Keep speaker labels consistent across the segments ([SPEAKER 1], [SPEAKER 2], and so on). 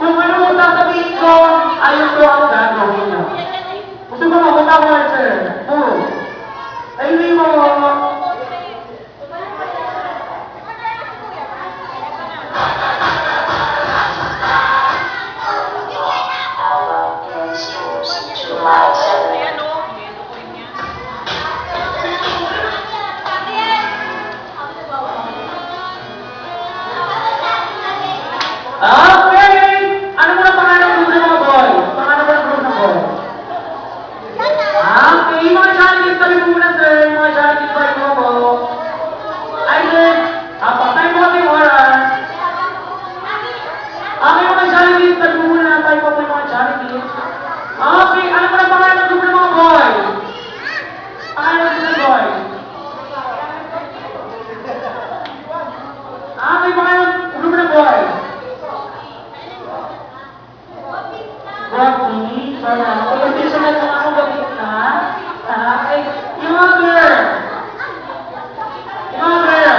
[SPEAKER 1] Kung ano ang sasabihin ko, ayun ko ang gagawin niyo. Gusto mo mapunta ko lang, sir. Ay, hindi mo. Okay! Ano mo na pangalan ng grupo mo, boy? Pangalan mo ng grupo mo, boy? Okay, mga challenges tabi mo muna, sir. Mga challenges tabi mo po. Ay, sir. Patay mo kami oras. Okay, mga challenges tabi mo muna. Tayo po may mga challenges. Okay, ano mo na pangalan ng grupo mo, boy? Pangalan ng grupo, boy? Okay, pangalan ng grupo na, boy? Rocky, sana. Kaya hindi siya nagkang ako gawin na. Ay, yung mga girl. Yung mga girl.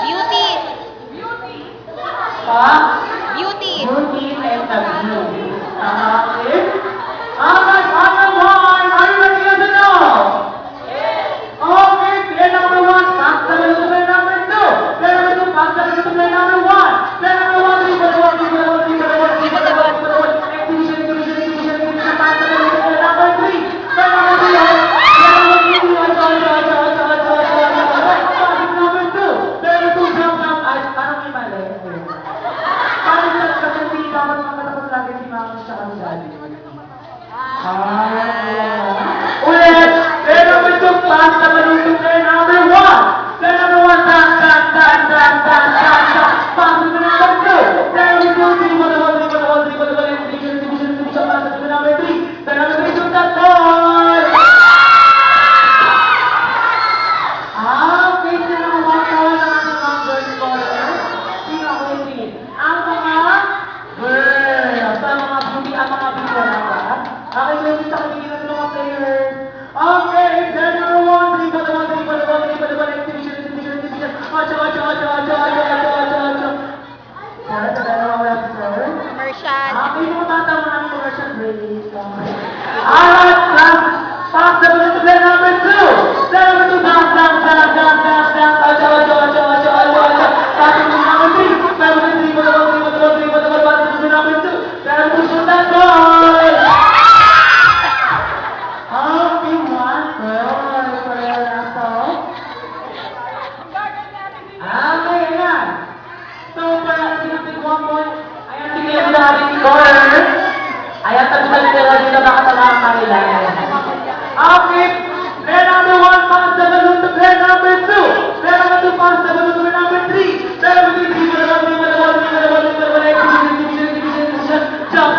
[SPEAKER 2] Beauty.
[SPEAKER 1] Pa?
[SPEAKER 2] Beauty.
[SPEAKER 1] Beauty and the beauty. Okay? Okay, number one. Are you ready to know? Okay, player number one. Pass the ball to player number two. Player number two, pass the ball to player number one. Player number one, dribble the ball, dribble the ball, dribble the ball, dribble the ball, dribble the ball. Ulit! Player number two, pass the balloon to player number one. Player number one, dance. Pass to player number two. Player number two, dribble the ball, division, pass to player number three. Player number three, shoot that ball! Okay, sino ang one ang ating mga girl scorer? Sino ang huli? Ang mga girl. Sa mga beauty, ang mga beauty na ba? Okay, so yung sa kabigyan ng mga players. Okay, player number one, dribble the ball, division. Ocho.
[SPEAKER 2] Commercial.
[SPEAKER 1] Okay, yung tatawa ng commercial break. Alright, pass the ball to player number two. Player number two, dance. Ocho. Pass to player number three. Player number three, dribble the ball, pass to player number two. Player number two, shoot that ball! Okay, one goal. Player na to. Okay, ayan. So, para sinapit 1 point, ayan, sige, yung natin score. Ayan, tagulan nila dito nakatamaan kanila. Okay, player number 1, pass the balloon to player number 2. Player number 2, pass the balloon to player number 3. Player number 3, dribble the ball, division. Jump.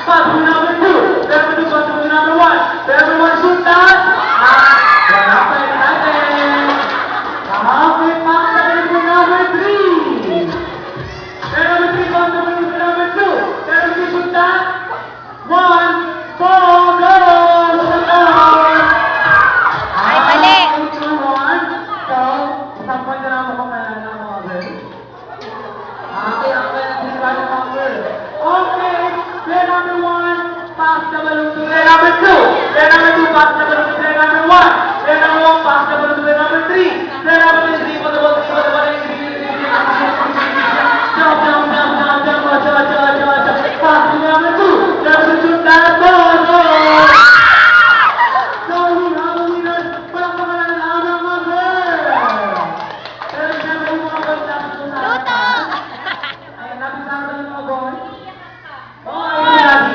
[SPEAKER 1] Pass to number 2. Player number 2, pass to number 1. Player number 1, shoot that. Wala pa rin natin. Okay, pass the balloon to number 3. Player number 3, pass the balloon to number 2. Player number 3, shoot that. 1, 4, goal!
[SPEAKER 2] Ay, mali.
[SPEAKER 1] So, isang point na lang ako kaya na mga girl. Okay, ang kaya natin sa mga girl. Okay, player number 1, pass the balloon to player number 2. Player number 2, pass the balloon to player number 1. Player number 1, pass the balloon to player number 3. Player number 3, dribble the ball, jump. Pass to number 2. Player number 2, shoot that ball. So, we have a winner. Walang pangalan ng aming mga girl. Pero siyempre yung mga boys natin sa
[SPEAKER 2] Luto.
[SPEAKER 1] Ayan, napisama yung mga boys. Ayan, lagi.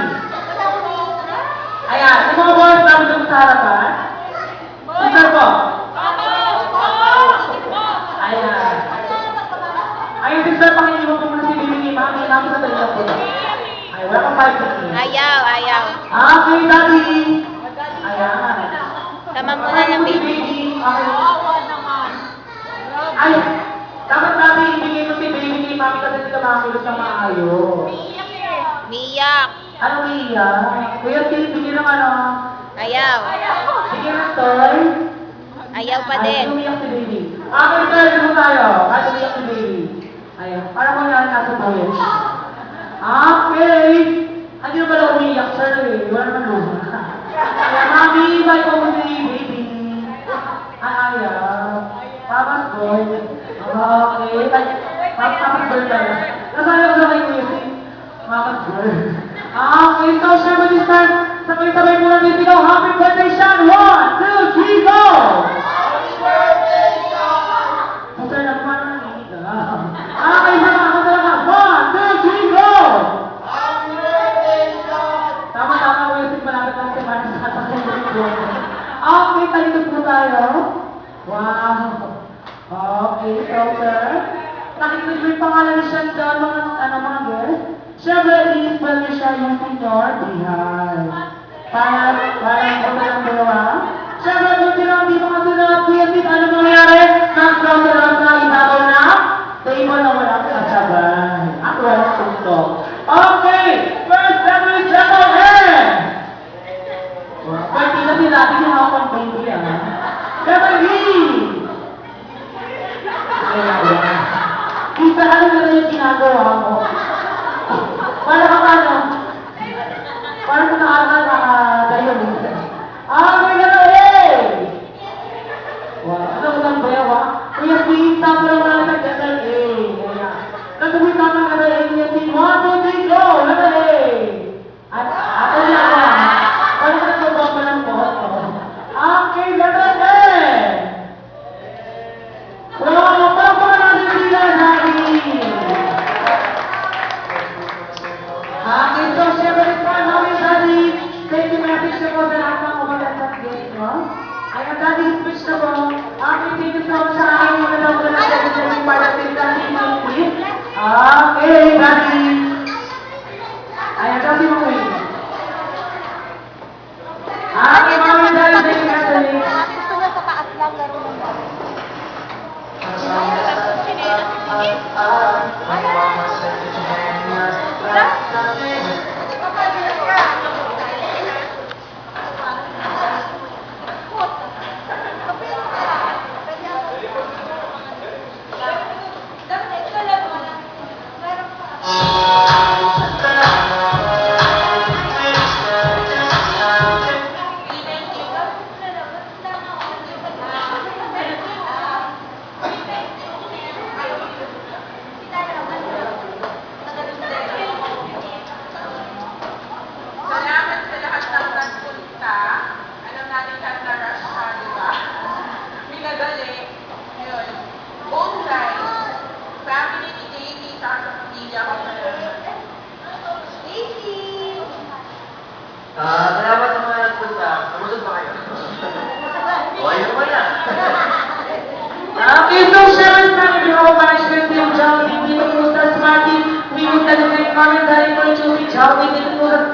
[SPEAKER 1] Ayan, yung mga boys natin sa harapan. Sir po. Ayan. Ayun, si sir, pakinggan mo muna si Bibi. Mami, namin sa tayo po. Ay, wala kang 5 minutes.
[SPEAKER 2] Ayaw.
[SPEAKER 1] Okay, daddy. Ayan.
[SPEAKER 2] Tama mo na ng baby.
[SPEAKER 1] Ay, dapat natin ibigay mo si baby ni mami kasi hindi ka makakilos na maayos.
[SPEAKER 2] Miyak.
[SPEAKER 1] Ano niya? Kuya, bigyan ng ano?
[SPEAKER 2] Ayaw.
[SPEAKER 1] Bigyan ng toy?
[SPEAKER 2] Ayaw pa
[SPEAKER 1] Ay,
[SPEAKER 2] din.
[SPEAKER 1] umiyak si baby. Okay, sir, dito tayo. Ay, umiyak si baby. Ayan. Para ko yan nasa toilet. Okay. Hindi na pala umiiyak, sir eh. Wala naman luha. Kaya mami, bye po mo baby. Ayaw. Papa's boy. Okay. Papa's girl tayo. Nasali ko na kayo music. Papa's girl. Okay, so syempre this time, sabay-sabay muna din ikaw. Happy birthday, Sean! 1, 2, 3, go! Sir, nagmano na hindi ka. Okay, sama ako talaga. 1, 2, 3, go! Tama-tama ko yung malapit lang si Mark sa ating video. Okay, talikod po tayo. Wow. Okay, so sir. Nakikita mo yung pangalan ni Sean doon, mga girls. Siyempre, i-spell niyo siya yung senior behind. Para ko na lang dalawa. Siyempre, kung sino ang di makasunod, kuya Pete, ano mangyayari? Nag-draw sa lahat na ibabaw na table na walang kasabay. At walang suntok. Okay! First, every double hand! Pwede na natin yung hapang baby, ah. Double hand! Isa ano na yung ginagawa mo? Para ka ano? Para ka nakakadayo mo. May gano'n eh! Wow, ano mo lang bayaw ha? Kuya Pete, tapo lang na nagdadal eh. Nagpupunta ka na gano'n eh, Kuya Pete. 1, 2, 3, go! Gano'n eh! At ako niya ka. Para ka nagpapang pa ng boto. Okay, gano'n eh! Wow, parang pa natin sila, Nari! Okay, so syempre this time, how is Daddy? Thank you, message na po sa lahat ng kumagandang guest, no? Ay, ang Daddy speech na po. Okay, thank you so much sa aking mga daw na nagsasabi para sa Daddy Pete. Okay, Daddy. Ay, ang Daddy mo eh. Okay, mami, Daddy, thank you, Daddy.
[SPEAKER 2] Gusto mo sa taas lang, laro ng bata.
[SPEAKER 3] Salamat sa mga nagpunta. Kamusod ba kayo? O, ayun ba yan?
[SPEAKER 1] Okay, so syempre sa akin, di ako management yung Jollibee, dito po sa Smarty, we will dedicate comment dahil po yung Jollibee, dito po sa